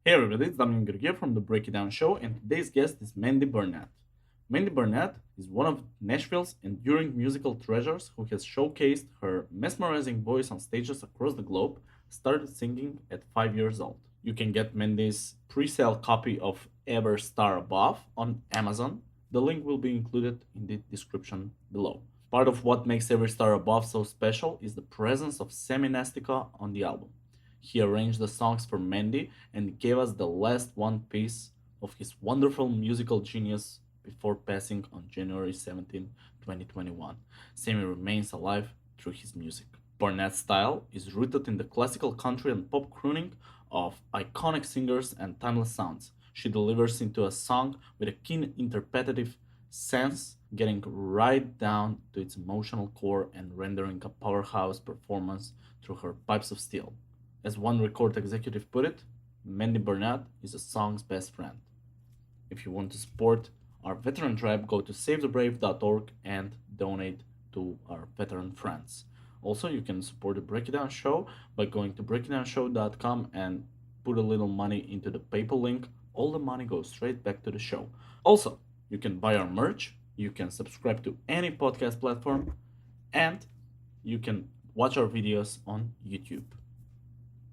Hey everybody, it's Damian Gergiev from the Break It Down Show, and today's guest is Mandy Barnett. Mandy Barnett is one of Nashville's enduring musical treasures who has showcased her mesmerizing voice on stages across the globe, started singing at 5 years old. You can get Mandy's pre-sale copy of Ever Star Above on Amazon. The link will be included in the description below. Part of what makes Every Star Above so special is the presence of Sammy Nestico on the album. He arranged the songs for Mandy and gave us the last one piece of his wonderful musical genius before passing on January 17, 2021. Sammy remains alive through his music. Barnett's style is rooted in the classical country and pop crooning of iconic singers and timeless sounds. She delivers into a song with a keen interpretative sense, getting right down to its emotional core and rendering a powerhouse performance through her pipes of steel. As one record executive put it, Mandy Barnett is a song's best friend. If you want to support our veteran tribe, go to savethebrave.org and donate to our veteran friends. Also, you can support the Breakdown Show by going to breakdownshow.com and put a little money into the PayPal link. All the money goes straight back to the show. Also, you can buy our merch, you can subscribe to any podcast platform, and you can watch our videos on YouTube.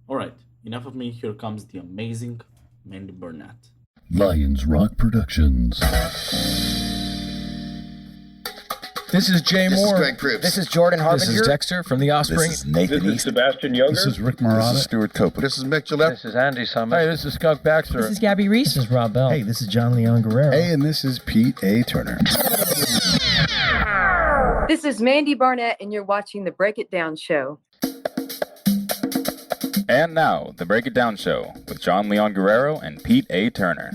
Alright, enough of me. Here comes the amazing Mandy Barnett. Lions Rock Productions. This is Jay This Moore. is Greg Proops. This is Jordan Harbinger. This is Dexter from The Offspring. This is Nathan This is East. Sebastian Younger. This is Rick Marotta. This is Stuart Copeland. This is Mick Gillette. This is Andy Summers. Hey, this is Skunk Baxter. This is Gabby Reese. This is Rob Bell. Hey, this is John Leon Guerrero. Hey, and this is Pete A. Turner. This is Mandy Barnett, and you're watching the Break It Down Show. And now, the Break It Down Show with John Leon Guerrero and Pete A. Turner.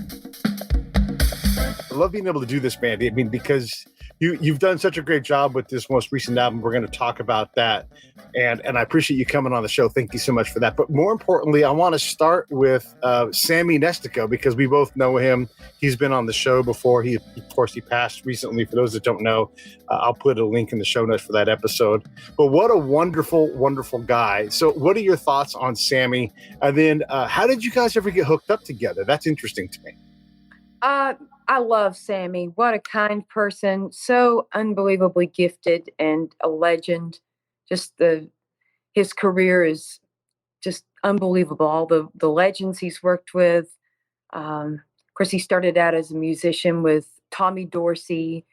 I love being able to do this, Mandy. I mean, because you've done such a great job with this most recent album. We're going to talk about that. And I appreciate you coming on the show. Thank you so much for that. But more importantly, I want to start with Sammy Nestico, because we both know him. He's been on the show before. Of course, he passed recently. For those that don't know, I'll put a link in the show notes for that episode. But what a wonderful, wonderful guy. So what are your thoughts on Sammy? And then how did you guys ever get hooked up together? That's interesting to me. I love Sammy. What a kind person. So unbelievably gifted and a legend. His career is just unbelievable. All the legends he's worked with. Of course, he started out as a musician with Tommy Dorsey.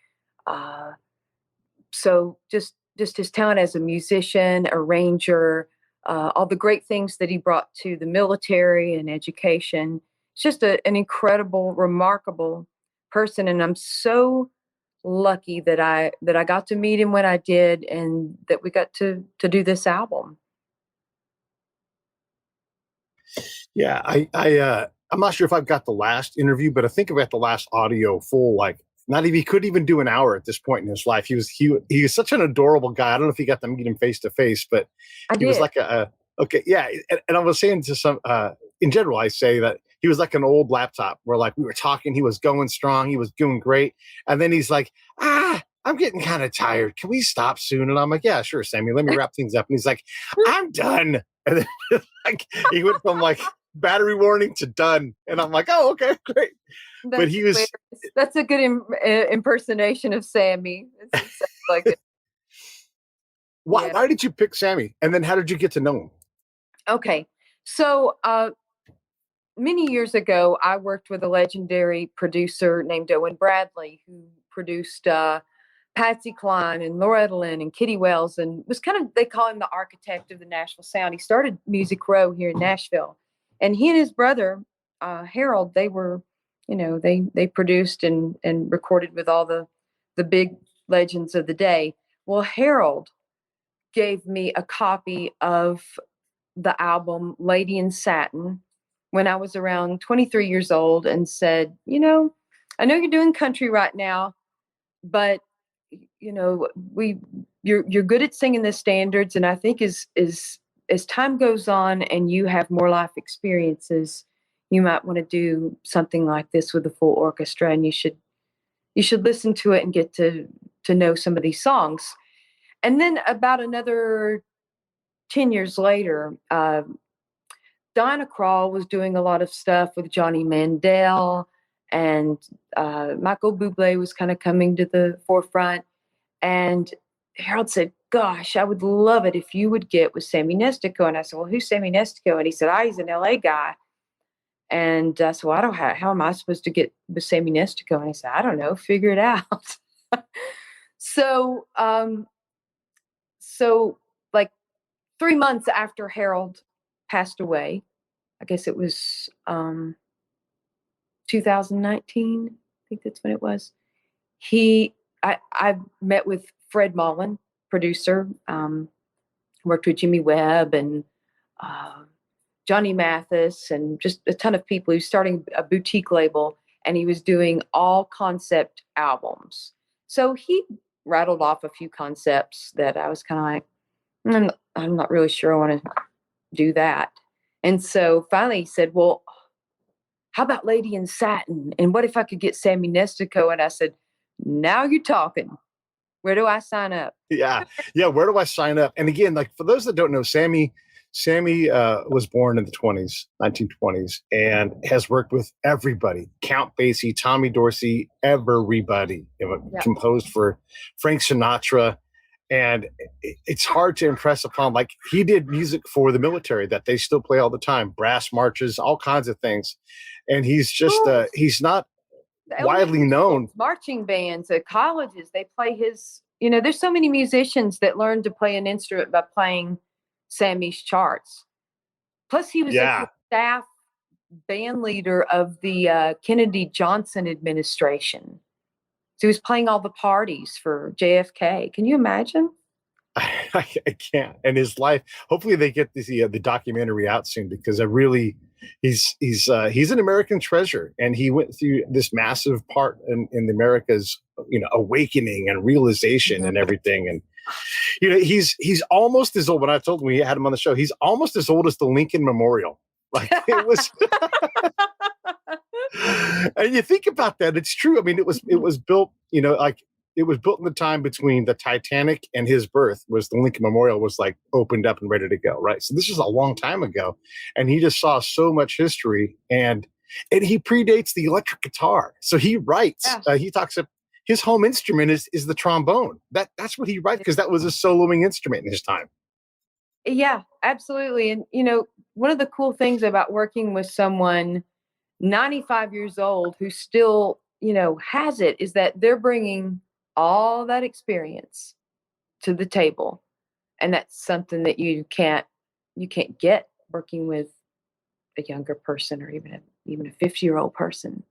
So just his talent as a musician, arranger, all the great things that he brought to the military and education. It's just an incredible, remarkable person, and I'm so lucky that I got to meet him when I did, and that we got to do this album. Yeah, I'm not sure if I've got the last interview, but I think I've got the last audio full. Like, not even he couldn't even do an hour at this point in his life. He was such an adorable guy. I don't know if you got to meet him face to face, but he was like okay, yeah. And I was saying to some in general, I say that he was like an old laptop where, like, we were talking, he was going strong, he was doing great, and then he's like, I'm getting kind of tired. Can we stop soon? And I'm like, yeah, sure, Sammy. Let me wrap things up. And he's like, I'm done. And then like he went from like battery warning to done. And I'm like, oh, okay, great. But he was. That's a good impersonation of Sammy. It sounds like it. Why did you pick Sammy? And then how did you get to know him? Okay, so many years ago, I worked with a legendary producer named Owen Bradley, who produced Patsy Cline and Loretta Lynn and Kitty Wells, and was they call him the architect of the Nashville sound. He started Music Row here in Nashville, and he and his brother Harold, they were, they produced and recorded with all the big legends of the day. Well, Harold gave me a copy of the album Lady in Satin when I was around 23 years old, and said, I know you're doing country right now, but you're good at singing the standards, and I think as time goes on and you have more life experiences, you might want to do something like this with a full orchestra, and you should listen to it and get to know some of these songs. And then about another 10 years later, Dinah Krall was doing a lot of stuff with Johnny Mandel, and Michael Bublé was kind of coming to the forefront. And Harold said, gosh, I would love it if you would get with Sammy Nestico. And I said, well, who's Sammy Nestico? And he said, he's an LA guy. And I said, well, I don't how am I supposed to get with Sammy Nestico? And I said, I don't know, figure it out. So like 3 months after Harold passed away, I guess it was 2019. I think that's when it was. I met with Fred Mullen, producer, worked with Jimmy Webb and Johnny Mathis and just a ton of people. He was starting a boutique label, and he was doing all concept albums. So he rattled off a few concepts that I was kind of like, I'm not really sure I want to do that. And so finally he said, well, how about Lady in Satin? And what if I could get Sammy Nestico? And I said, now you're talking. Where do I sign up? Yeah. Where do I sign up? And again, like for those that don't know, Sammy was born in the 1920s, and has worked with everybody: Count Basie, Tommy Dorsey, everybody. Composed for Frank Sinatra. And it's hard to impress upon, like, he did music for the military that they still play all the time, brass marches, all kinds of things. And he's just, he's not widely known. Marching bands at colleges, they play his, there's so many musicians that learn to play an instrument by playing Sammy's charts. Plus he was a staff band leader of the Kennedy Johnson administration. So he was playing all the parties for JFK. Can you imagine? I can't. And his life, hopefully they get the documentary out soon, because he's an American treasure, and he went through this massive part in America's awakening and realization and everything. And he's almost as old. When I told him we had him on the show, he's almost as old as the Lincoln Memorial. Like it was. And you think about that, it's true. I mean, it was built, it was built in the time between the Titanic and his birth. Was the Lincoln Memorial was like opened up and ready to go, right? So this is a long time ago, and he just saw so much history, and he predates the electric guitar. So he writes. He talks about his home instrument is the trombone. That's what he writes, because that was a soloing instrument in his time. Yeah, absolutely. And one of the cool things about working with someone 95 years old who still, has it, is that they're bringing all that experience to the table. And that's something that you can't get working with a younger person, or even a 50-year-old person.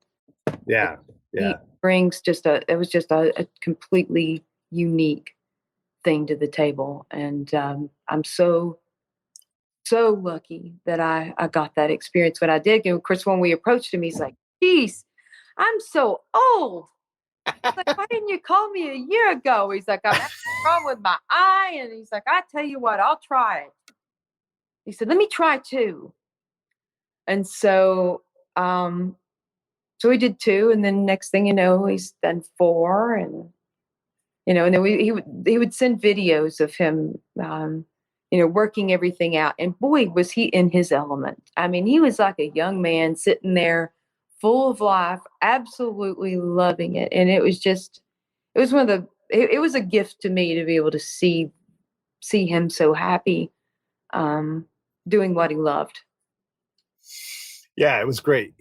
Yeah. He brings it was just a completely unique thing to the table. And I'm so lucky that I got that experience when I did. And of course, when we approached him, he's like, geez, I'm so old. He's like, why didn't you call me a year ago? He's like, I'm having a problem with my eye. And he's like, I tell you what, I'll try it. He said, let me try 2. And so we did 2. And then next thing you know, he's done 4. And, and then he would send videos of him, working everything out. And boy, was he in his element. I mean, he was like a young man sitting there full of life, absolutely loving it. And it was a gift to me to be able to see him so happy, doing what he loved. Yeah, it was great.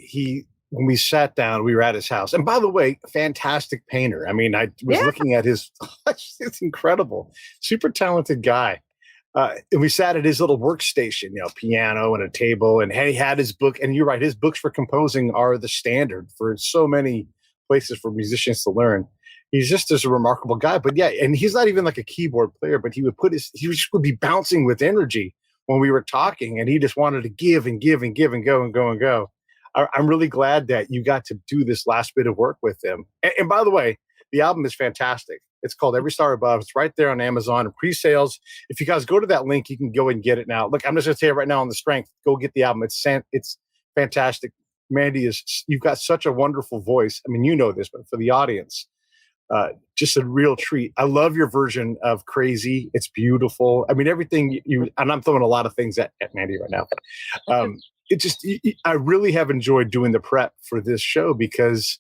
When we sat down, we were at his house. And by the way, fantastic painter. I mean, I was looking at his, it's incredible, super talented guy. And we sat at his little workstation, piano and a table, and he had his book. And you're right, his books for composing are the standard for so many places for musicians to learn. He's just a remarkable guy. But yeah, and he's not even like a keyboard player, but he would be bouncing with energy when we were talking, and he just wanted to give and give and give and go and go and go. I'm really glad that you got to do this last bit of work with him. And by the way, the album is fantastic. It's called Every Star Above. It's right there on Amazon and pre-sales. If you guys go to that link, you can go and get it now. Look, I'm just going to tell you right now on the strength, go get the album. It's fantastic. Mandy, you've got such a wonderful voice. I mean, you know this, but for the audience, just a real treat. I love your version of Crazy. It's beautiful. I mean, everything and I'm throwing a lot of things at Mandy right now. I really have enjoyed doing the prep for this show because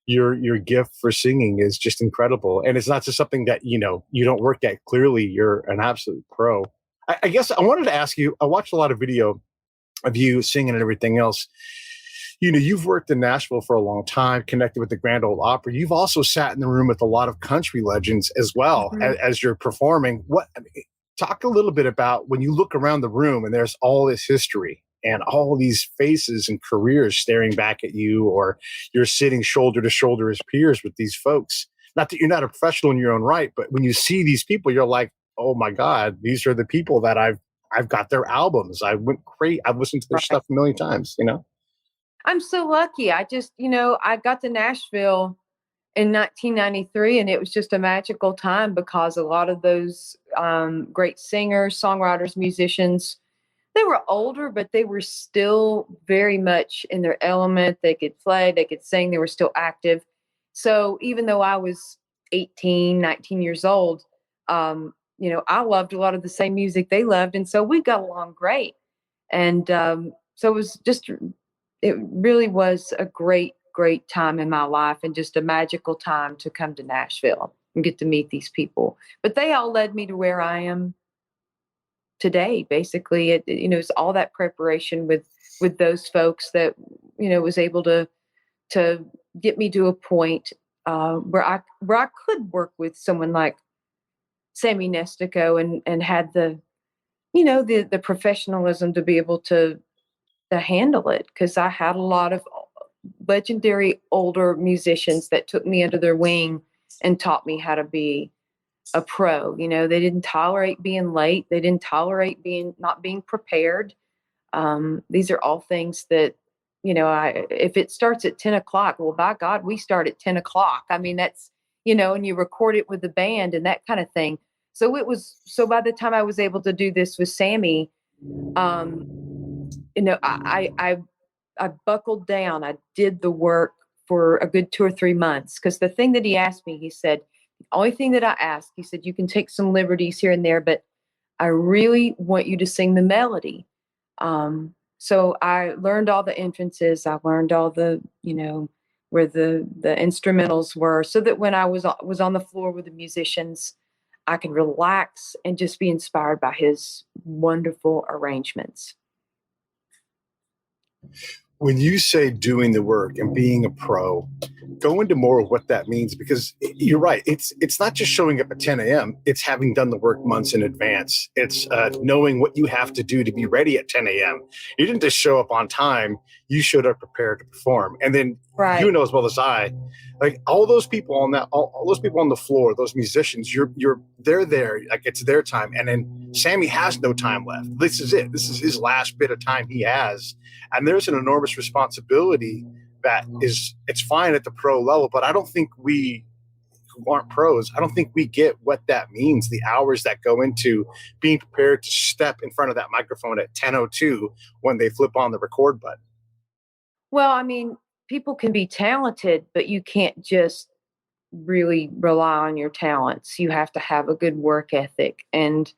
your gift for singing is just incredible. And it's not just something that, you don't work at. Clearly, you're an absolute pro. I guess I wanted to ask you, I watched a lot of video of you singing and everything else. You've worked in Nashville for a long time, connected with the Grand Ole Opry. You've also sat in the room with a lot of country legends as well as you're performing. Talk a little bit about when you look around the room and there's all this history and all these faces and careers staring back at you, or you're sitting shoulder to shoulder as peers with these folks. Not that you're not a professional in your own right, but when you see these people, you're like, oh my God, these are the people that I've got their albums. I've listened to their stuff a million times, I'm so lucky. I just, I got to Nashville in 1993, and it was just a magical time because a lot of those great singers, songwriters, musicians, they were older, but they were still very much in their element. They could play, they could sing, they were still active. So even though I was 18, 19 years old, I loved a lot of the same music they loved. And so we got along great. And so it really was a great, great time in my life, and just a magical time to come to Nashville and get to meet these people. But they all led me to where I am today. Basically, it's all that preparation with those folks that, was able to get me to a point where I could work with someone like Sammy Nestico and had the professionalism to be able to handle it, because I had a lot of legendary older musicians that took me under their wing and taught me how to be a pro. They didn't tolerate being late. They didn't tolerate not being prepared. These are all things that, if it starts at 10 o'clock, well, by God, we start at 10 o'clock. I mean, that's, and you record it with the band and that kind of thing. So by the time I was able to do this with Sammy, I buckled down. I did the work for a good 2 or 3 months, because the thing that he asked me, he said, the only thing that I asked, he said, you can take some liberties here and there, but I really want you to sing the melody. So I learned all the entrances. I learned all the, where the instrumentals were, so that when I was on the floor with the musicians, I could relax and just be inspired by his wonderful arrangements. When you say doing the work and being a pro, go into more of what that means, because you're right. It's not just showing up at 10 a.m. It's having done the work months in advance. It's knowing what you have to do to be ready at 10 a.m. You didn't just show up on time. You showed up prepared to perform. And then you know as well as I, like all those people on all those people on the floor, those musicians, they're there, like it's their time. And then Sammy has no time left. This is it. This is his last bit of time he has. And there's an enormous responsibility it's fine at the pro level, but I don't think we who aren't pros, I don't think we get what that means, the hours that go into being prepared to step in front of that microphone at 10:02 when they flip on the record button. Well, I mean, people can be talented, but you can't just really rely on your talents. You have to have a good work ethic, and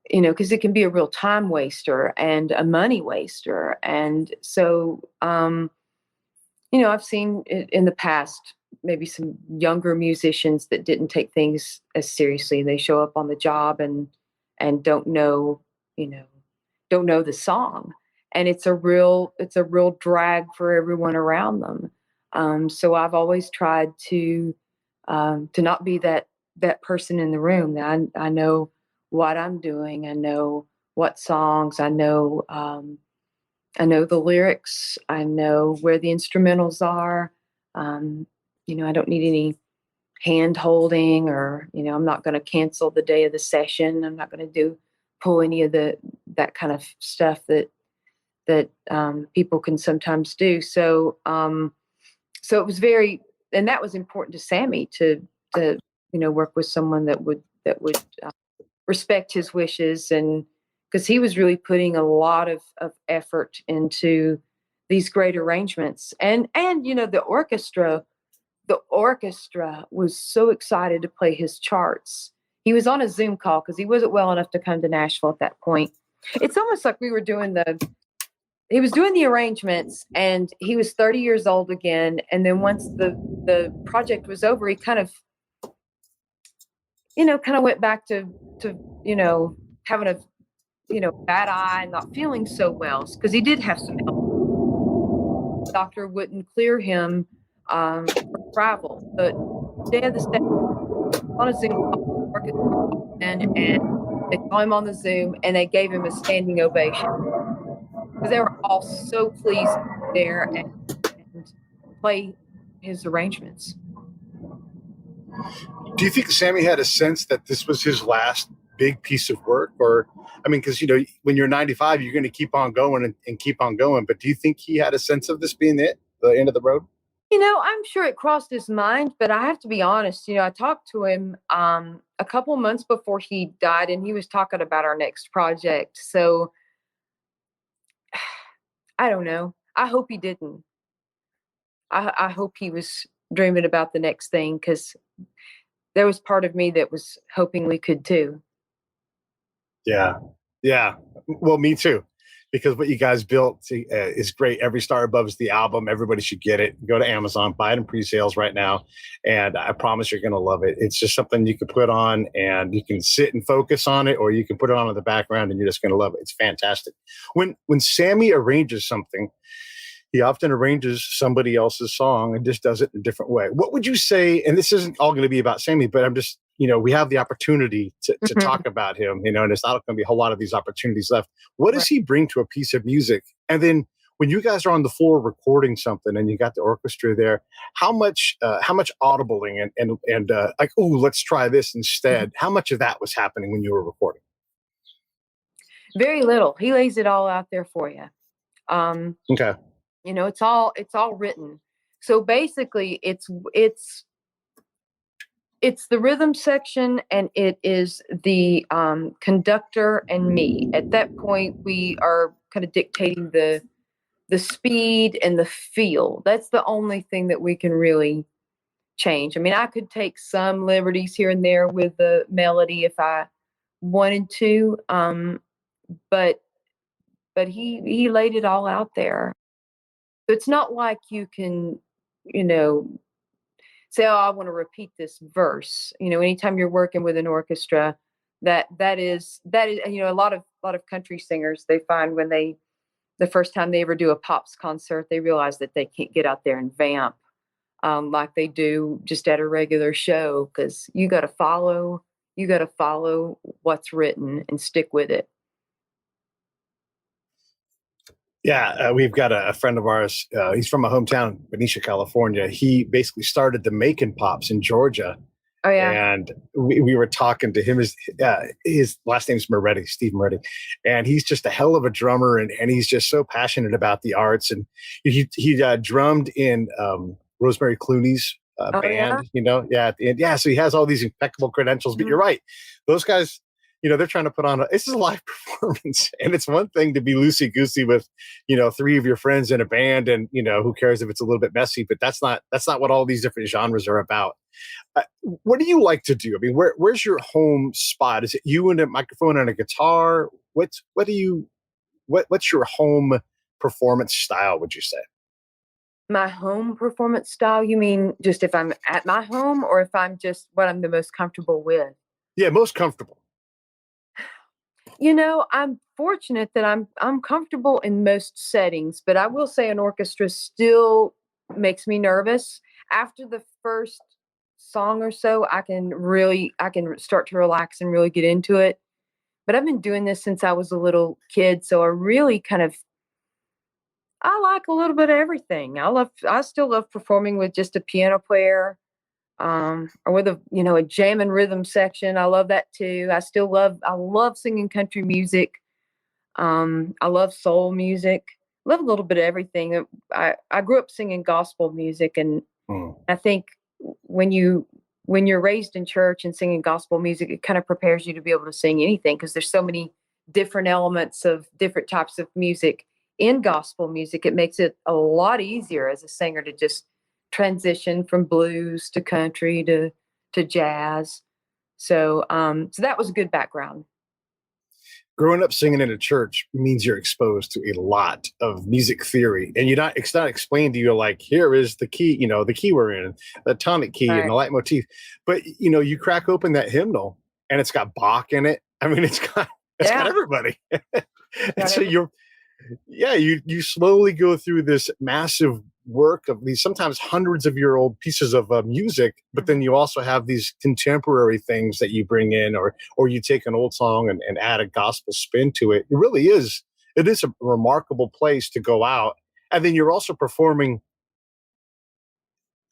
because it can be a real time waster and a money waster. And so, I've seen in the past, maybe some younger musicians that didn't take things as seriously. They show up on the job and don't know the song. And it's a real drag for everyone around them. So I've always tried to not be that person in the room. I know what I'm doing. I know what songs. I know the lyrics. I know where the instrumentals are. I don't need any hand holding, or I'm not going to cancel the day of the session. I'm not going to pull any of that kind of stuff that people can sometimes do. So it was and that was important to Sammy to work with someone that would respect his wishes, and because he was really putting a lot of effort into these great arrangements. And the orchestra was so excited to play his charts. He was on a Zoom call because he wasn't well enough to come to Nashville at that point. It's almost like we were doing he was doing the arrangements, and he was 30 years old again. And then once the project was over, he kind of went back to having a bad eye and not feeling so well, because he did have some health. Doctor wouldn't clear him for travel, but day of the state on a Zoom call, and they saw him on the Zoom, and they gave him a standing ovation because they were all so pleased to be there and play his arrangements. Do you think Sammy had a sense that this was his last big piece of work? Or, I mean, because, when you're 95, you're going to keep on going and keep on going. But do you think he had a sense of this being it, the end of the road? I'm sure it crossed his mind, but I have to be honest. I talked to him a couple months before he died, and he was talking about our next project. So I don't know. I hope he didn't. I hope he was dreaming about the next thing, because there was part of me that was hoping we could too. Yeah. Yeah. Well, me too. Because what you guys built is great. Every Star Above is the album. Everybody should get it. Go to Amazon, buy it in pre-sales right now. And I promise you're going to love it. It's just something you can put on and you can sit and focus on it, or you can put it on in the background and you're just going to love it. It's fantastic. When Sammy arranges something, he often arranges somebody else's song and just does it in a different way. What would you say, and this isn't all going to be about Sammy, but I'm just, we have the opportunity to talk about him, and there's not going to be a whole lot of these opportunities left. What does he bring to a piece of music? And then when you guys are on the floor recording something and you got the orchestra there, how much audibling and like, oh, let's try this instead. How much of that was happening when you were recording? Very little. He lays it all out there for you. Okay. It's all written. So basically it's the rhythm section, and it is the conductor and me. At that point, we are kind of dictating the speed and the feel. That's the only thing that we can really change. I mean, I could take some liberties here and there with the melody if I wanted to, but he laid it all out there. So it's not like you can, say, oh, I want to repeat this verse. Anytime you're working with an orchestra, that is, a lot of country singers, they find when the first time they ever do a pops concert, they realize that they can't get out there and vamp like they do just at a regular show, because you got to follow what's written and stick with it. Yeah, we've got a friend of ours. He's from my hometown, Benicia, California. He basically started the Macon Pops in Georgia. Oh, yeah. And we were talking to him. His last name's Moretti, Steve Moretti. And he's just a hell of a drummer. And he's just so passionate about the arts. And he drummed in Rosemary Clooney's band, at the end. Yeah, so he has all these impeccable credentials. But you're right. Those guys, they're trying to put on this is a live performance, and it's one thing to be loosey-goosey with, 3 of your friends in a band, and who cares if it's a little bit messy, but that's not what all these different genres are about. What do you like to do? I mean, where's your home spot? Is it you and a microphone and a guitar? What's your home performance style, would you say? My home performance style? You mean just if I'm at my home, or if I'm just what I'm the most comfortable with? Yeah, most comfortable. I'm fortunate that I'm comfortable in most settings, but I will say an orchestra still makes me nervous. After the first song or so, I can start to relax and really get into it. But I've been doing this since I was a little kid, so I really I like a little bit of everything. I still love performing with just a piano player. Or with a jam and rhythm section. I love that too. I love singing country music. I love soul music. Love a little bit of everything. I grew up singing gospel music, and I think when you're raised in church and singing gospel music, it kind of prepares you to be able to sing anything, because there's so many different elements of different types of music in gospel music. It makes it a lot easier as a singer to just transition from blues to country to jazz. So that was a good background. growing up singing in a church means you're exposed to a lot of music theory, and it's not explained to you like, here is the key, the key we're in, the tonic key and Right. the leitmotif. But you crack open that hymnal and it's got Bach in it. I mean, it's got Yeah. everybody. And Got so every- you slowly go through this massive work of these sometimes hundreds of year old pieces of music, but then you also have these contemporary things that you bring in, or you take an old song and add a gospel spin to it. It is a remarkable place to go out, and then you're also performing,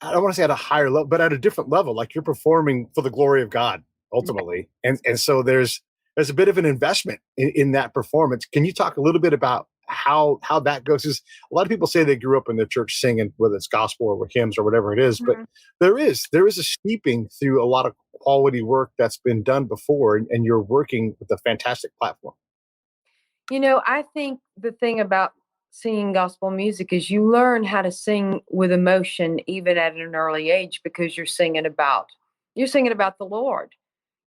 I don't want to say at a higher level, but at a different level. Like, you're performing for the glory of God ultimately, and so there's a bit of an investment in that performance. Can you talk a little bit about how that goes? Because a lot of people say they grew up in the church singing, whether it's gospel or hymns or whatever it is, but Mhm. there is a steeping through a lot of quality work that's been done before, and you're working with a fantastic platform. I think the thing about singing gospel music is you learn how to sing with emotion even at an early age, because you're singing about the Lord.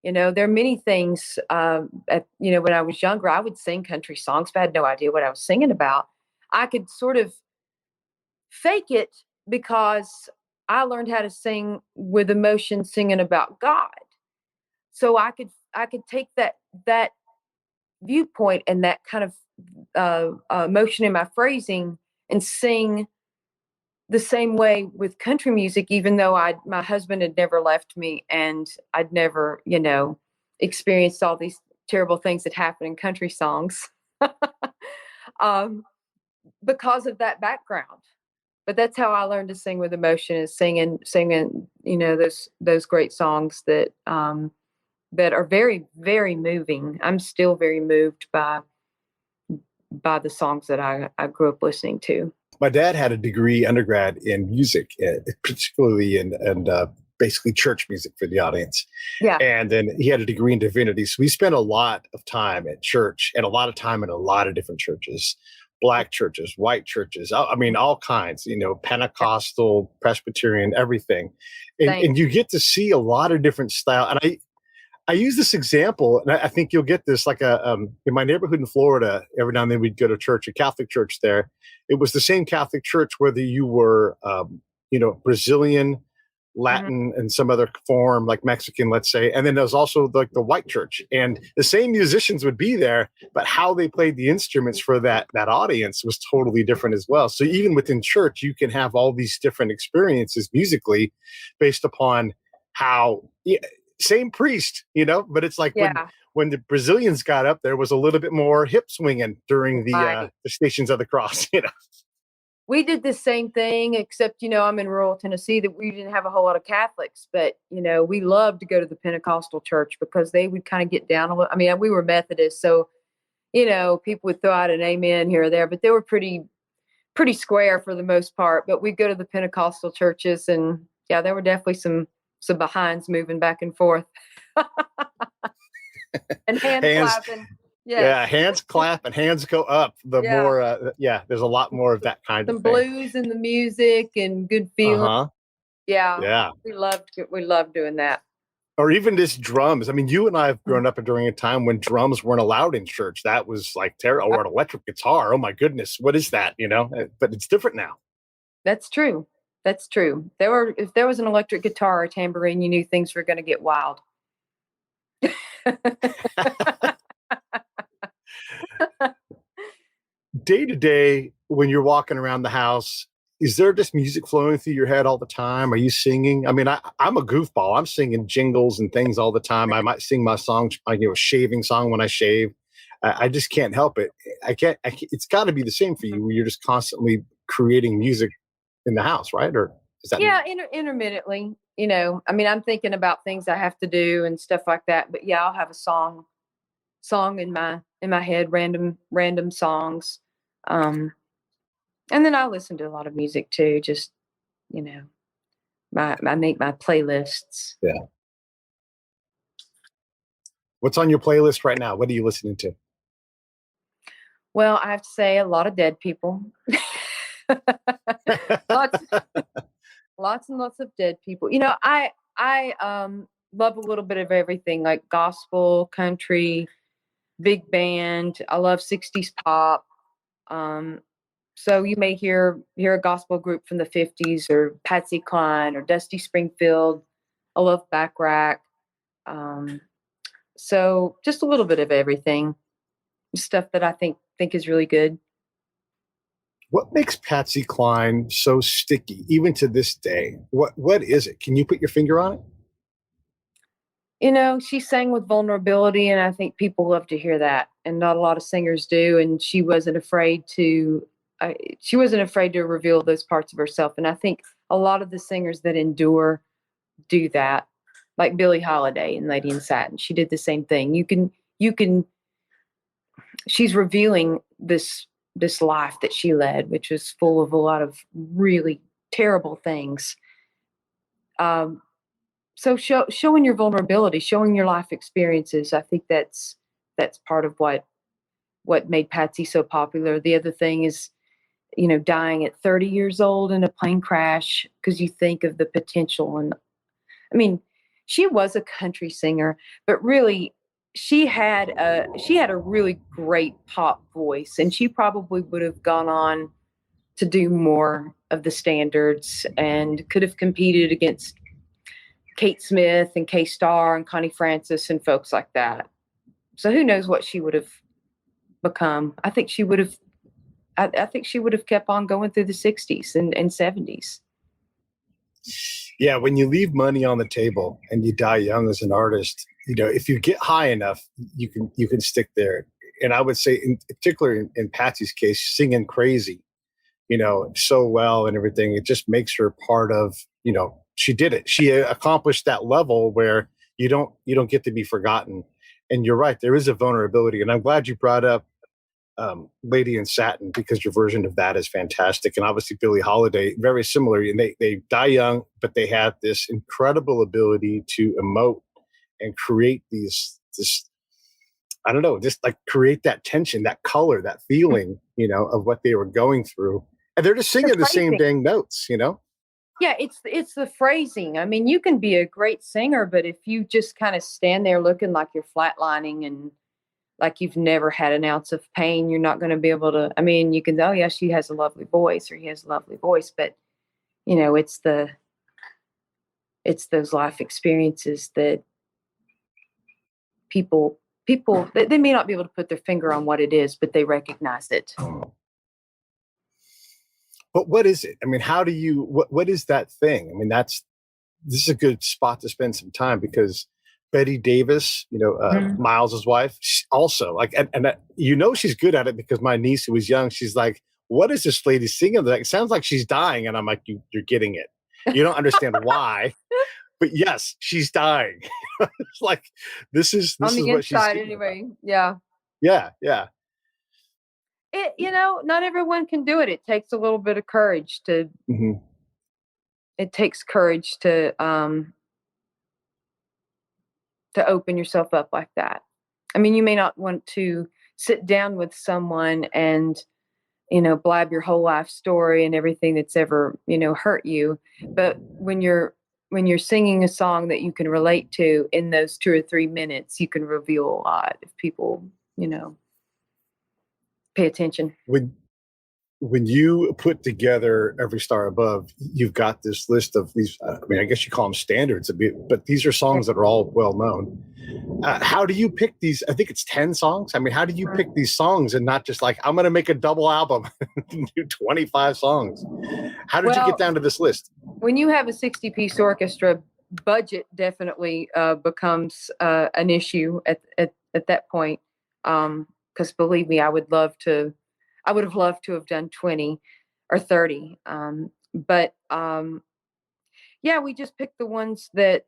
There are many things. When I was younger, I would sing country songs, but I had no idea what I was singing about. I could sort of fake it because I learned how to sing with emotion, singing about God. So I could take that viewpoint and that kind of emotion in my phrasing and sing the same way with country music, even though my husband had never left me and I'd never, experienced all these terrible things that happen in country songs, um, because of that background. But that's how I learned to sing with emotion, is singing, those great songs that are very, very moving. I'm still very moved by the songs that I grew up listening to. My dad had a degree undergrad in music, particularly in basically church music for the audience. Yeah. And then he had a degree in divinity. So we spent a lot of time at church and a lot of time in a lot of different churches, black churches, white churches. I mean, all kinds, Pentecostal, Presbyterian, everything. And, Same. and you get to see a lot of different style. And I use this example, and I think you'll get this. Like in my neighborhood in Florida, every now and then we'd go to church, a Catholic church there. It was the same Catholic church, whether you were, Brazilian, Latin, and some other form, like Mexican, let's say. And then there's also like the white church, and the same musicians would be there, but how they played the instruments for that audience was totally different as well. So even within church, you can have all these different experiences musically based upon how. Same priest, but it's like Yeah. when the Brazilians got up, there was a little bit more hip swinging during Right. the Stations of the Cross. We did the same thing, except, I'm in rural Tennessee, that we didn't have a whole lot of Catholics, but, we loved to go to the Pentecostal church because they would kind of get down a little. I mean, we were Methodist, so, people would throw out an amen here or there, but they were pretty square for the most part. But we'd go to the Pentecostal churches, and yeah, there were definitely some behinds moving back and forth. And hand Hands, clapping. yeah, Yes. hands clap and hands go up. The Yeah. more, there's a lot more of that kind Some of thing. blues in the music and good feeling. Uh-huh. Yeah. Yeah. We loved doing that. Or even just drums. I mean, you and I have grown up during a time when drums weren't allowed in church. That was like terrible. Or an electric guitar. Oh my goodness, what is that? But it's different now. That's true. That's true. If there was an electric guitar or a tambourine, you knew things were going to get wild. Day to day, when you're walking around the house, is there just music flowing through your head all the time? Are you singing? I mean, I'm a goofball. I'm singing jingles and things all the time. I might sing my songs, shaving song when I shave. I just can't help it. I can't. It's got to be the same for you, where you're just constantly creating music in the house, right? Or is that? Yeah, intermittently. I mean, I'm thinking about things I have to do and stuff like that. But yeah, I'll have a song in my head, random songs. And then I listen to a lot of music too. Just I make my playlists. Yeah. What's on your playlist right now? What are you listening to? Well, I have to say, a lot of dead people. lots, lots and lots of dead people. I love a little bit of everything, like gospel, country, big band. I love 60s pop. So you may hear a gospel group from the 50s or Patsy Cline or Dusty Springfield. I love Backrack. So just a little bit of everything, stuff that I think is really good. What makes Patsy Cline so sticky, even to this day? What is it? Can you put your finger on it? You know, she sang with vulnerability, and I think people love to hear that, and not a lot of singers do. And she wasn't afraid to reveal those parts of herself. And I think a lot of the singers that endure do that, like Billie Holiday and Lady in Satin. She did the same thing. She's revealing this life that she led, which was full of a lot of really terrible things. So showing your vulnerability, showing your life experiences, I think that's part of what made Patsy so popular. The other thing is, you know, dying at 30 years old in a plane crash, because you think of the potential. And I mean, she was a country singer, but really she had a really great pop voice, and she probably would have gone on to do more of the standards and could have competed against Kate Smith and Kay Starr and Connie Francis and folks like that. So who knows what she would have become. I think she would have kept on going through the 60s and 70s. Yeah, when you leave money on the table and you die young as an artist, you know, if you get high enough, you can stick there. And I would say, in particular in Patsy's case, singing crazy, you know, so well and everything, it just makes her part of, you know, she did it. She accomplished that level where you don't get to be forgotten. And you're right, there is a vulnerability. And I'm glad you brought up Lady in Satin, because your version of that is fantastic. And obviously Billie Holiday, very similar. And they die young, but they have this incredible ability to emote and create this, I don't know, just like create that tension, that color, that feeling, you know, of what they were going through. And they're just singing the same dang notes, you know? Yeah, it's the phrasing. I mean, you can be a great singer, but if you just kind of stand there looking like you're flatlining and like you've never had an ounce of pain, you're not going to be able to. I mean, you can, oh yeah, she has a lovely voice, or he has a lovely voice, but you know, it's those life experiences that people they may not be able to put their finger on what it is, but they recognize it. But what is it? I mean, how do you, what is that thing? I mean, this is a good spot to spend some time, because Betty Davis, you know, Miles's wife, also like, and you know, she's good at it, because my niece, who was young, she's like, what is this lady singing? Like, it sounds like she's dying. And I'm like, you're getting it. You don't understand why, but yes, she's dying. It's like, this is on the what she's inside anyway. About. Yeah. It, you know, not everyone can do it. It takes a little bit of courage to. Mm-hmm. It takes courage to open yourself up like that. I mean, you may not want to sit down with someone and, you know, blab your whole life story and everything that's ever, you know, hurt you. But when you're singing a song that you can relate to in those 2 or 3 minutes, you can reveal a lot if people, you know, pay attention. When you put together Every Star Above, you've got this list of these, I mean, I guess you call them standards, but these are songs that are all well known. How do you pick these? I think it's 10 songs. I mean, how do you pick these songs and not just like, I'm going to make a double album and do 25 songs? How did you get down to this list? When you have a 60-piece orchestra, budget definitely becomes an issue at that point. Because believe me, I would have loved to have done 20 or 30. Yeah, we just picked the ones that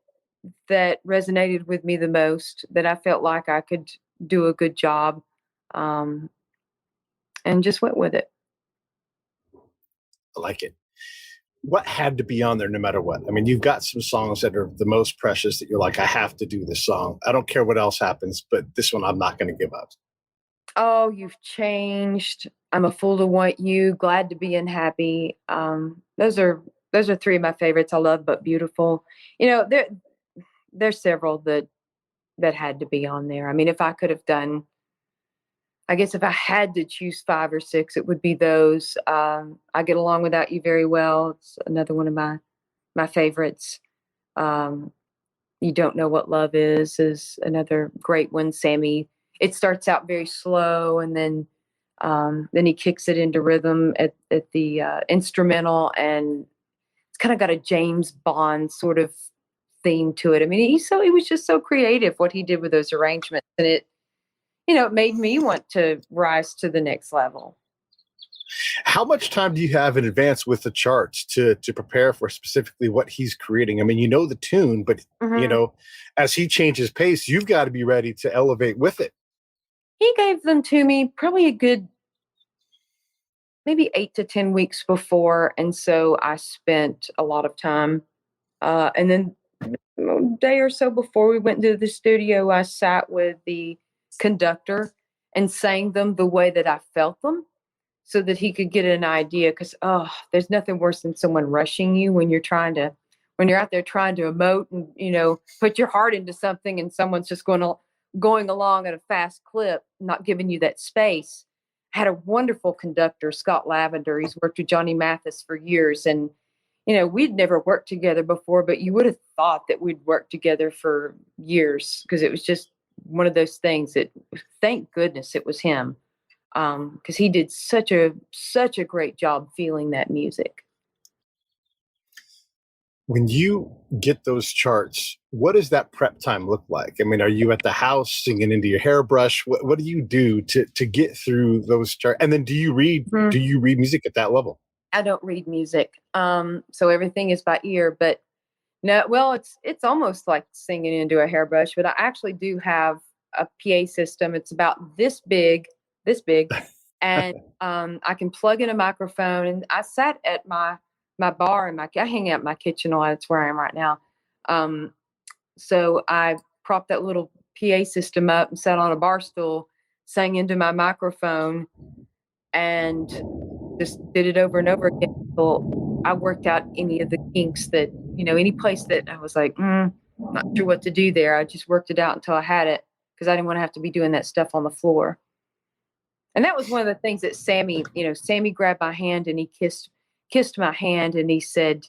resonated with me the most, that I felt like I could do a good job, and just went with it. I like it. What had to be on there no matter what? I mean, you've got some songs that are the most precious that you're like, I have to do this song. I don't care what else happens, but this one I'm not going to give up. Oh, You've Changed. I'm a Fool to Want You. Glad to Be Unhappy. Those are 3 of my favorites. I love But Beautiful. You know, there's several that had to be on there. I mean, if I could have done I guess if I had to choose 5 or 6, it would be those. I Get Along Without You Very Well. It's another one of my favorites. You Don't Know What Love is another great one. Sammy, it starts out very slow, and then he kicks it into rhythm at the instrumental, and it's kind of got a James Bond sort of theme to it. I mean, he was just so creative what he did with those arrangements, and it made me want to rise to the next level. How much time do you have in advance with the charts to prepare for specifically what he's creating? I mean, the tune, but as he changes pace, you've got to be ready to elevate with it. He gave them to me probably a good maybe 8 to 10 weeks before, and so I spent a lot of time. And then a day or so before we went to the studio, I sat with the conductor and sang them the way that I felt them, so that he could get an idea. Because there's nothing worse than someone rushing you when you're out there trying to emote and put your heart into something, and someone's just going along at a fast clip, not giving you that space. I had a wonderful conductor, Scott Lavender. He's worked with Johnny Mathis for years, and we'd never worked together before, but you would have thought that we'd worked together for years, because it was just one of those things that, thank goodness it was him, because he did such a great job feeling that music. When you get those charts, what does that prep time look like? I mean, are you at the house singing into your hairbrush? What do you do to get through those charts? And then do you read music at that level? I don't read music. So everything is by ear, but no, well, it's almost like singing into a hairbrush, but I actually do have a PA system. It's about this big, and I can plug in a microphone. And I sat at my bar, and I hang out in my kitchen a lot. That's where I am right now. So I propped that little PA system up and sat on a bar stool, sang into my microphone, and just did it over and over again until I worked out any of the kinks that, any place that I was like, not sure what to do there. I just worked it out until I had it, because I didn't want to have to be doing that stuff on the floor. And that was one of the things that Sammy grabbed my hand, and he kissed my hand, and he said,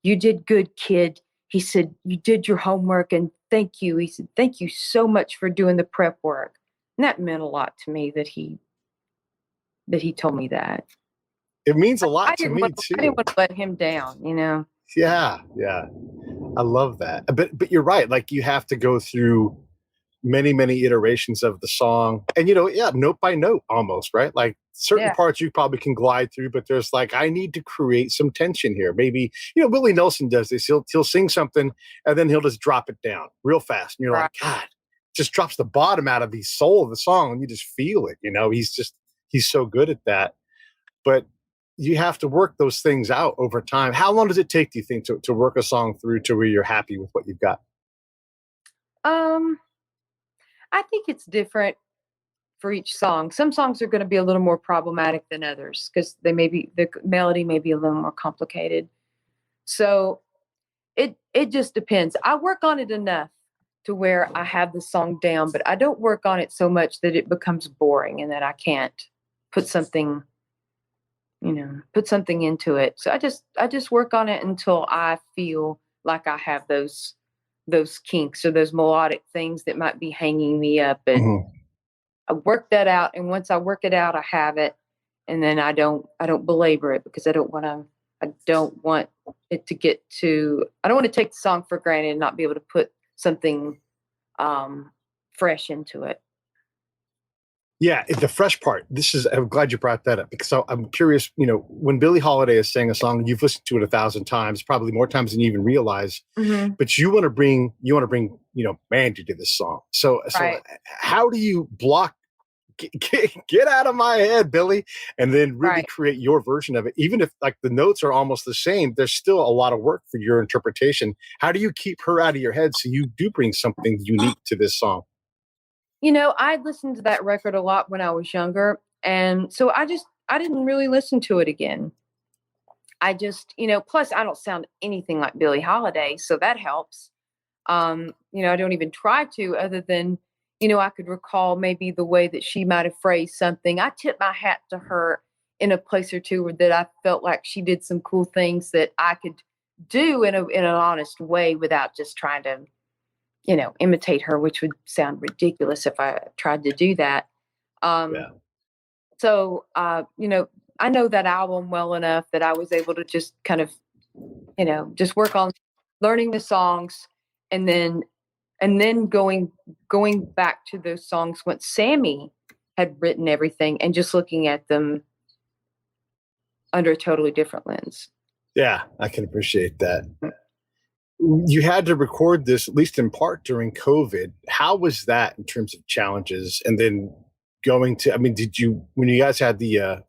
"You did good, kid." He said, "You did your homework, and thank you." He said, "Thank you so much for doing the prep work." And that meant a lot to me that he told me that. It means a lot to me too. I didn't want to let him down, Yeah. I love that. But you're right. Like, you have to go through many, many iterations of the song, and note by note almost, right? Like, certain parts you probably can glide through, but there's like, I need to create some tension here. Maybe, Willie Nelson does this. He'll sing something, and then he'll just drop it down real fast. And you're like, God, just drops the bottom out of the soul of the song, and you just feel it. He's so good at that. But you have to work those things out over time. How long does it take, do you think, to work a song through to where you're happy with what you've got? I think it's different for each song. Some songs are going to be a little more problematic than others, because the melody may be a little more complicated. So it just depends. I work on it enough to where I have the song down, but I don't work on it so much that it becomes boring and that I can't put something into it. So I just work on it until I feel like I have those kinks or those melodic things that might be hanging me up, and I work that out. And once I work it out, I have it, and then I don't belabor it, because I don't want it to get to. I don't want to take the song for granted and not be able to put something fresh into it. Yeah, the fresh part. I'm glad you brought that up, because I'm curious, when Billie Holiday is saying a song, you've listened to it 1,000 times, probably more times than you even realize, but you want to bring, Mandy to this song. So right. How do you block, get out of my head, Billie, and then really create your version of it? Even if like the notes are almost the same, there's still a lot of work for your interpretation. How do you keep her out of your head so you do bring something unique to this song? I listened to that record a lot when I was younger. And so I didn't really listen to it again. I just, plus I don't sound anything like Billie Holiday. So that helps. I don't even try to, other than, I could recall maybe the way that she might have phrased something. I tip my hat to her in a place or two that I felt like she did some cool things that I could do in an honest way without just trying to, imitate her, which would sound ridiculous if I tried to do that. Yeah. So, I know that album well enough that I was able to just kind of, just work on learning the songs, and then going back to those songs once Sammy had written everything and just looking at them under a totally different lens. Yeah, I can appreciate that. You had to record this, at least in part, during COVID. How was that in terms of challenges? And then did you, when you guys had the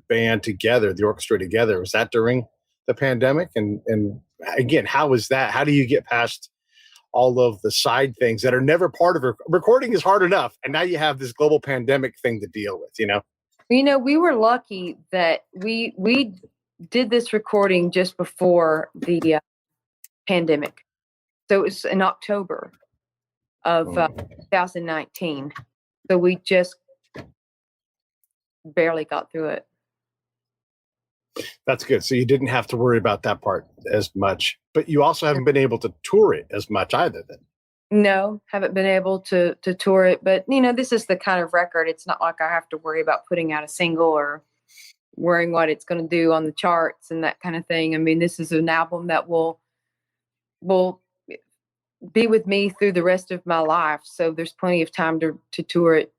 band together, the orchestra together, was that during the pandemic? And again, how was that? How do you get past all of the side things that are never part of recording is hard enough, and now you have this global pandemic thing to deal with, We were lucky that we did this recording just before the pandemic. So it was in October of 2019. So we just barely got through it. That's good. So you didn't have to worry about that part as much, but you also haven't been able to tour it as much either then. No, haven't been able to tour it, but this is the kind of record. It's not like I have to worry about putting out a single or worrying what it's going to do on the charts and that kind of thing. I mean, this is an album that will be with me through the rest of my life. So there's plenty of time to tour it.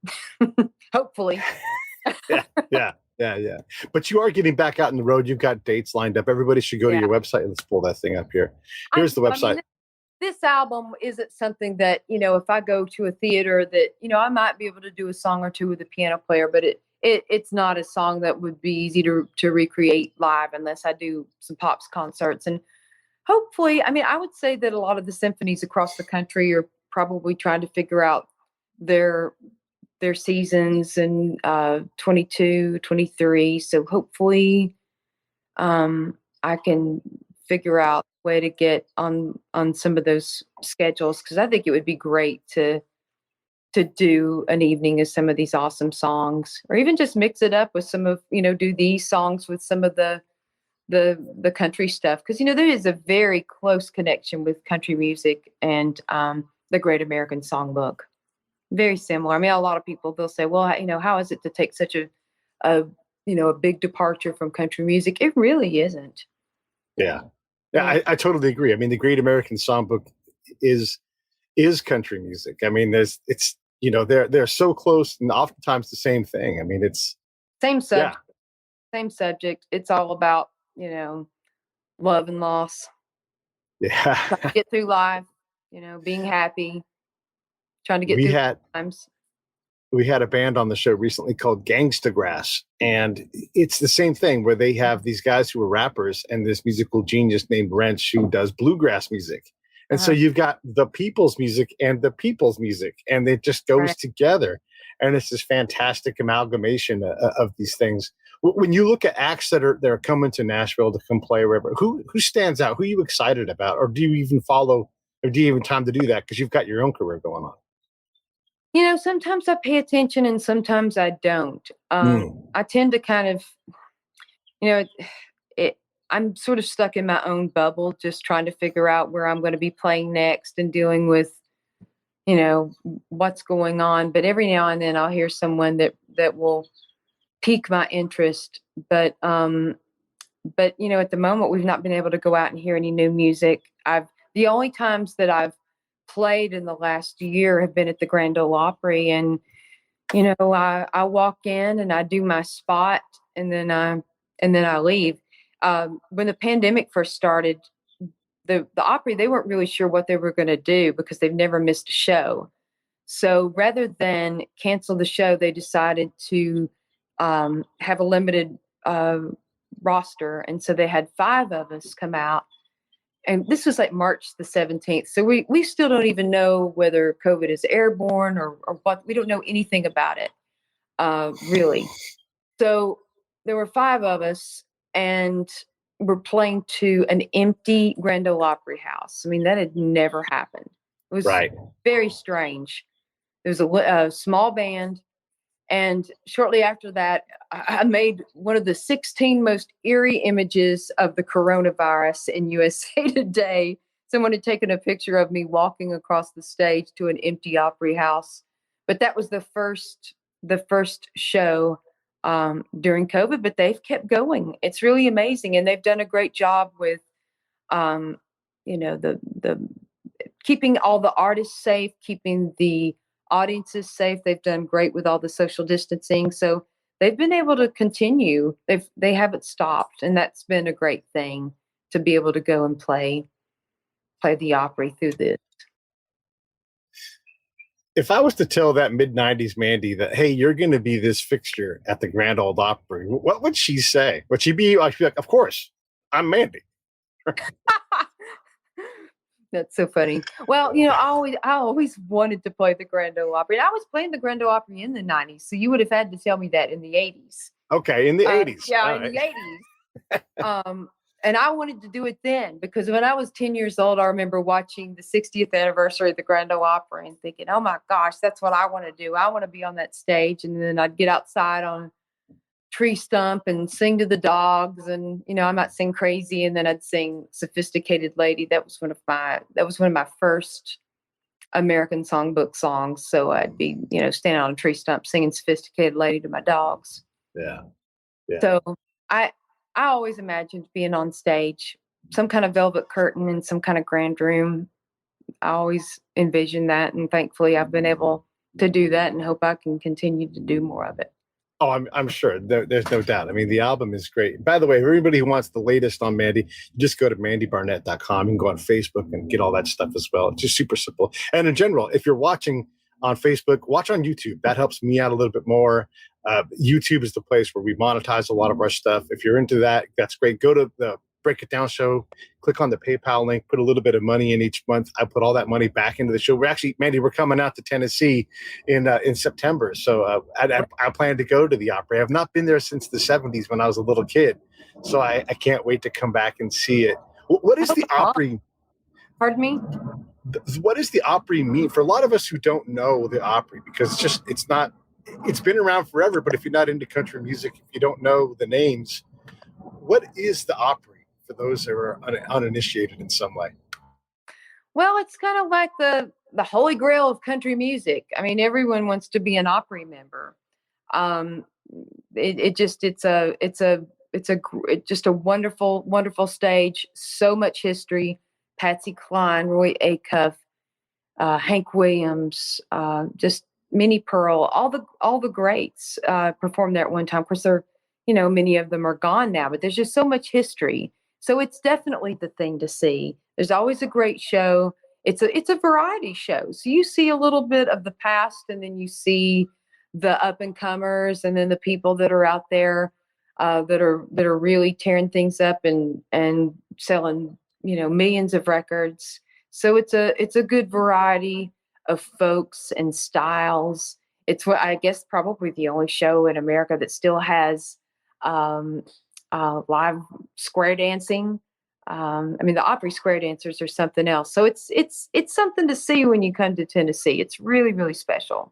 Hopefully. Yeah. But you are getting back out on the road. You've got dates lined up. Everybody should go to your website. Let's pull that thing up here. Here's the website. This album isn't something that, if I go to a theater that, I might be able to do a song or two with a piano player, but it's not a song that would be easy to recreate live unless I do some pops concerts. And hopefully, I would say that a lot of the symphonies across the country are probably trying to figure out their seasons in 22, 23. So hopefully I can figure out a way to get on some of those schedules, because I think it would be great to do an evening of some of these awesome songs, or even just mix it up with some of, do these songs with some of the country stuff. Because, there is a very close connection with country music and the Great American Songbook. Very similar. A lot of people, they'll say, well, how is it to take such a big departure from country music? It really isn't. Yeah, I totally agree. The Great American Songbook is country music. They're so close, and oftentimes the same thing. It's same subject. Same subject. It's all about, love and loss. Yeah. Trying to get through life, being happy, trying to get through times. We had a band on the show recently called Gangsta Grass, and it's the same thing where they have these guys who are rappers and this musical genius named Wrench who does bluegrass music. And so you've got the people's music and the people's music, and it just goes together. And it's this fantastic amalgamation of these things. When you look at acts that are coming to Nashville to come play wherever, who stands out? Who are you excited about? Or do you even follow, or do you even time to do that because you've got your own career going on? Sometimes I pay attention and sometimes I don't. I tend to kind of, I'm sort of stuck in my own bubble, just trying to figure out where I'm going to be playing next and dealing with, what's going on. But every now and then I'll hear someone that will pique my interest. But at the moment we've not been able to go out and hear any new music. The only times that I've played in the last year have been at the Grand Ole Opry, and I walk in and I do my spot, and then I leave. When the pandemic first started, the Opry, they weren't really sure what they were going to do because they've never missed a show. So rather than cancel the show, they decided to have a limited roster, and so they had 5 of us come out. And this was like March the 17th. So we still don't even know whether COVID is airborne or what. We don't know anything about it, really. So there were 5 of us, and we're playing to an empty Grand Ole Opry house. That had never happened. It was very strange. There was a small band. And shortly after that, I made one of the 16 most eerie images of the coronavirus in USA Today. Someone had taken a picture of me walking across the stage to an empty Opry house. But that was the first show during COVID, but they've kept going. It's really amazing. And they've done a great job with, the keeping all the artists safe, keeping the audiences safe. They've done great with all the social distancing. So they've been able to continue. They haven't stopped. And that's been a great thing to be able to go and play the Opry through this. If I was to tell that mid-90s Mandy that, hey, you're going to be this fixture at the Grand Ole Opry, what would she say? Would she be like, of course, I'm Mandy? That's so funny. Well, I always wanted to play the Grand Ole Opry. And I was playing the Grand Ole Opry in the 90s. So you would have had to tell me that in the 80s. Okay, in the 80s. Yeah, all in the 80s. And I wanted to do it then because when I was 10 years old, I remember watching the 60th anniversary of the Grand Ole Opry and thinking, oh my gosh, that's what I want to do. I want to be on that stage. And then I'd get outside on a tree stump and sing to the dogs. And, I might sing Crazy. And then I'd sing Sophisticated Lady. That was one of my first American songbook songs. So I'd be, standing on a tree stump singing Sophisticated Lady to my dogs. Yeah. So I always imagined being on stage, some kind of velvet curtain in some kind of grand room. I always envisioned that. And thankfully I've been able to do that and hope I can continue to do more of it. Oh, I'm sure. There's no doubt. I mean, the album is great. By the way, everybody who wants the latest on Mandy, just go to mandybarnett.com. You can go on Facebook and get all that stuff as well. It's just super simple. And in general, if you're watching on Facebook, watch on YouTube. That helps me out a little bit more. YouTube is the place where we monetize a lot of our stuff. If you're into that, that's great. Go to the Break It Down show, click on the PayPal link, put a little bit of money in each month. I put all that money back into the show. Mandy, we're coming out to Tennessee in September. So I plan to go to the Opry. I've not been there since the 70s when I was a little kid. So I can't wait to come back and see it. What is the Opry? Pardon me? What does the Opry mean? For a lot of us who don't know the Opry, because it's been around forever, but if you're not into country music, if you don't know the names, what is the Opry for those who are uninitiated in some way? Well, it's kind of like the holy grail of country music. I mean, everyone wants to be an Opry member. It's just a wonderful, wonderful stage. So much history. Patsy Cline, Roy Acuff, Hank Williams, just Minnie Pearl, all the greats performed there at one time. Of course, many of them are gone now, but there's just so much history. So it's definitely the thing to see. There's always a great show. It's a variety show. So you see a little bit of the past, and then you see the up and comers, and then the people that are out there that are really tearing things up and selling millions of records. So it's a good variety of folks and styles. It's what I guess probably the only show in America that still has live square dancing. The Opry square dancers are something else. So it's something to see when you come to Tennessee. It's really, really special.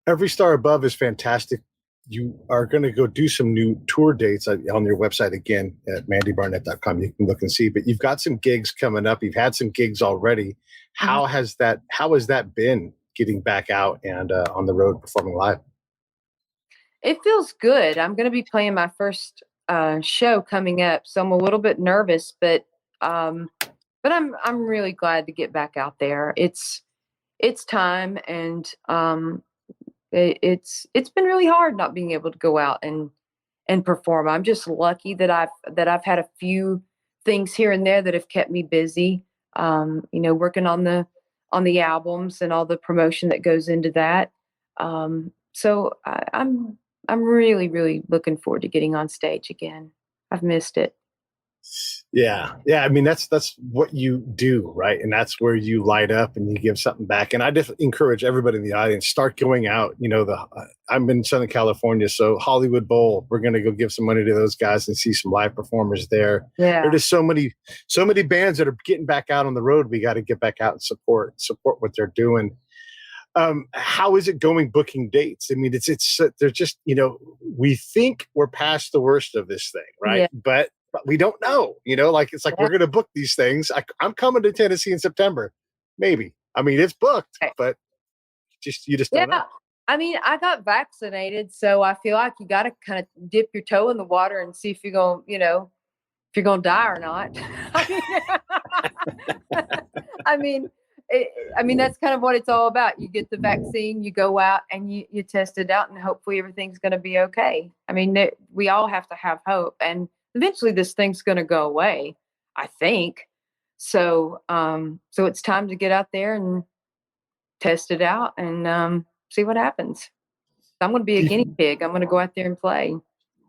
Every Star Above is fantastic. You are going to go do some new tour dates on your website again at mandybarnett.com. You can look and see, but you've got some gigs coming up. You've had some gigs already. How has that been getting back out and on the road performing live? It feels good. I'm going to be playing my first show coming up, so I'm a little bit nervous, but I'm really glad to get back out there. It's time, and it's been really hard not being able to go out and perform. I'm just lucky that I've had a few things here and there that have kept me busy. Working on the albums and all the promotion that goes into that. So I'm really, really looking forward to getting on stage again. I've missed it. Yeah. I mean, that's what you do, right? And that's where you light up and you give something back. And I just encourage everybody in the audience, start going out. I'm in Southern California, so Hollywood Bowl, we're going to go give some money to those guys and see some live performers there. Yeah. There are just so many bands that are getting back out on the road. We got to get back out and support what they're doing. How is it going booking dates? I mean, it's they're just, we think we're past the worst of this thing, right? Yeah. But we don't know, like it's like we're going to book these things. I'm coming to Tennessee in September, maybe. I mean, it's booked, but you just don't know. I mean, I got vaccinated, so I feel like you got to kind of dip your toe in the water and see if you're going, if you're going to die or not. I mean, that's kind of what it's all about. You get the vaccine, you go out and you test it out, and hopefully everything's going to be okay. I mean, we all have to have hope, and eventually this thing's going to go away, I think. So, so it's time to get out there and test it out and see what happens. I'm going to be a guinea pig. I'm going to go out there and play.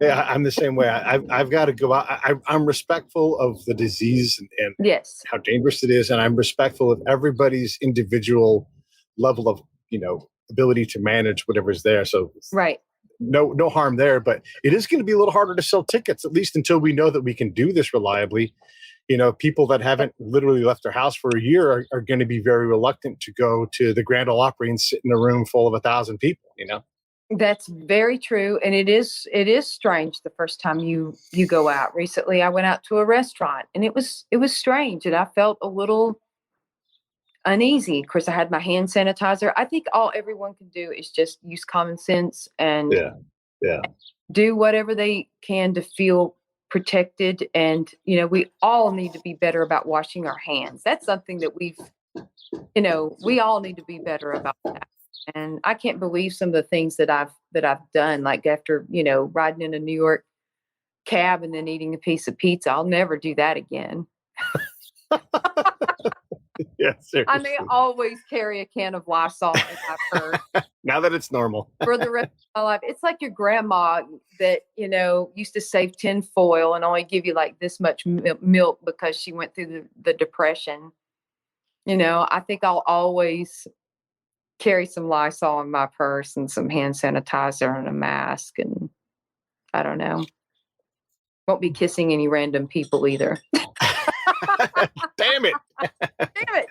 Yeah, I'm the same way. I've got to go out. I'm respectful of the disease and yes, how dangerous it is, and I'm respectful of everybody's individual level of ability to manage whatever's there. So right, no harm there. But it is going to be a little harder to sell tickets, at least until we know that we can do this reliably. People that haven't literally left their house for a year are going to be very reluctant to go to the Grand Ole Opry and sit in a room full of 1,000 people. That's very true, and it is strange the first time you go out. Recently, I went out to a restaurant, and it was strange, and I felt a little uneasy. Of course, I had my hand sanitizer. I think all everyone can do is just use common sense and do whatever they can to feel protected. And we all need to be better about washing our hands. That's something that we all need to be better about that. And I can't believe some of the things that I've done, like after, riding in a New York cab and then eating a piece of pizza. I'll never do that again. Yeah, seriously. I may always carry a can of Lysol in my purse. Now that it's normal. For the rest of my life. It's like your grandma that, used to save tin foil and only give you like this much milk because she went through the Depression. I think I'll always carry some Lysol in my purse and some hand sanitizer and a mask, and I don't know. Won't be kissing any random people either. Damn it. Damn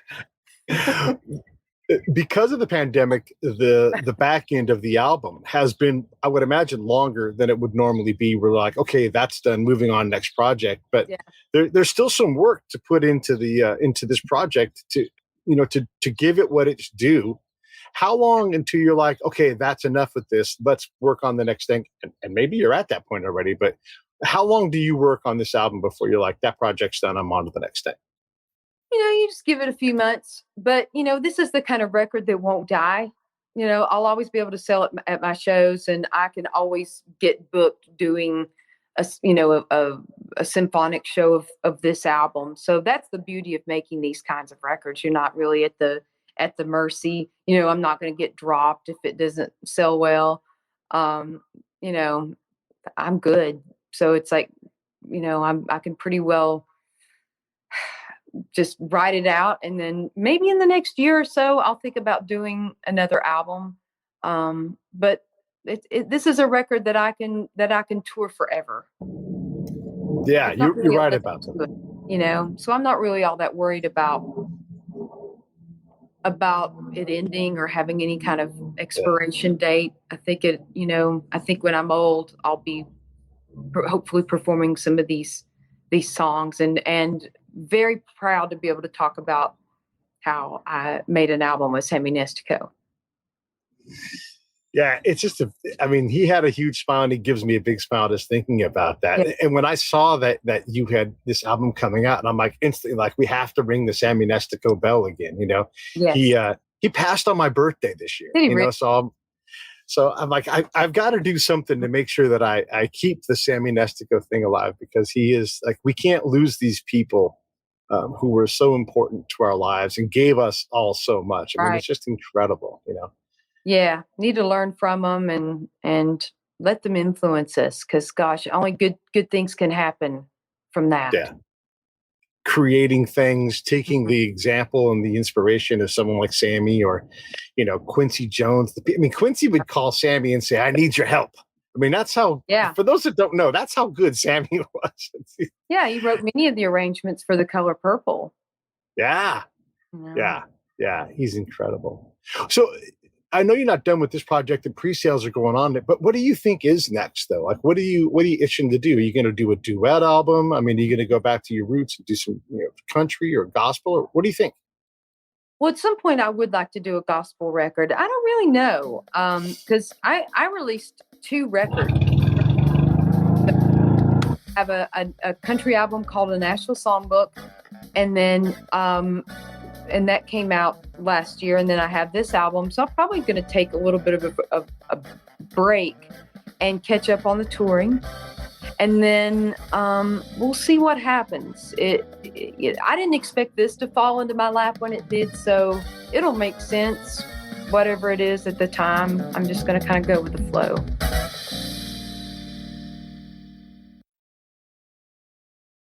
it. Because of the pandemic, the back end of the album has been, I would imagine, longer than it would normally be. We're like, okay, that's done, moving on, next project. But there's still some work to put into this project to give it what it's due. How long until you're like, okay, that's enough with this, let's work on the next thing? And maybe you're at that point already, but how long do you work on this album before you're like, that project's done, I'm on to the next thing? You just give it a few months, but this is the kind of record that won't die. I'll always be able to sell it at my shows, and I can always get booked doing a symphonic show of this album. So that's the beauty of making these kinds of records. You're not really at the mercy. I'm not going to get dropped if it doesn't sell well. I'm good. So it's like, I can pretty well just write it out, and then maybe in the next year or so I'll think about doing another album. But this is a record that I can tour forever. Yeah, you're right about that. So I'm not really all that worried about it ending or having any kind of expiration date. I think when I'm old, I'll be hopefully performing some of these songs, and very proud to be able to talk about how I made an album with Sammy Nestico. Yeah, it's just he had a huge smile, and he gives me a big smile just thinking about that. Yeah. And when I saw that you had this album coming out, and I'm like instantly like, we have to ring the Sammy Nestico bell again. Yes. He passed on my birthday this year. Really? So I'm like, I've got to do something to make sure that I keep the Sammy Nestico thing alive, because he is like, we can't lose these people who were so important to our lives and gave us all so much. I mean, it's just incredible, Yeah, need to learn from them and let them influence us, because gosh, only good things can happen from that. Yeah. Creating things, taking the example and the inspiration of someone like Sammy or, Quincy Jones. Quincy would call Sammy and say, I need your help. I mean, that's how, for those that don't know, that's how good Sammy was. Yeah, he wrote many of the arrangements for The Color Purple. Yeah. Yeah. He's incredible. So I know you're not done with this project. The pre-sales are going on, but what do you think is next, though? Like, what are you itching to do? Are you going to do a duet album? I mean, are you going to go back to your roots and do some country or gospel, or what do you think? Well, at some point, I would like to do a gospel record. I don't really know, because I released 2 records. I have a country album called A Nashville Songbook, and then and that came out last year. And then I have this album, so I'm probably going to take a little bit of a break and catch up on the touring. And then we'll see what happens. I didn't expect this to fall into my lap when it did, so it'll make sense, whatever it is at the time. I'm just going to kind of go with the flow.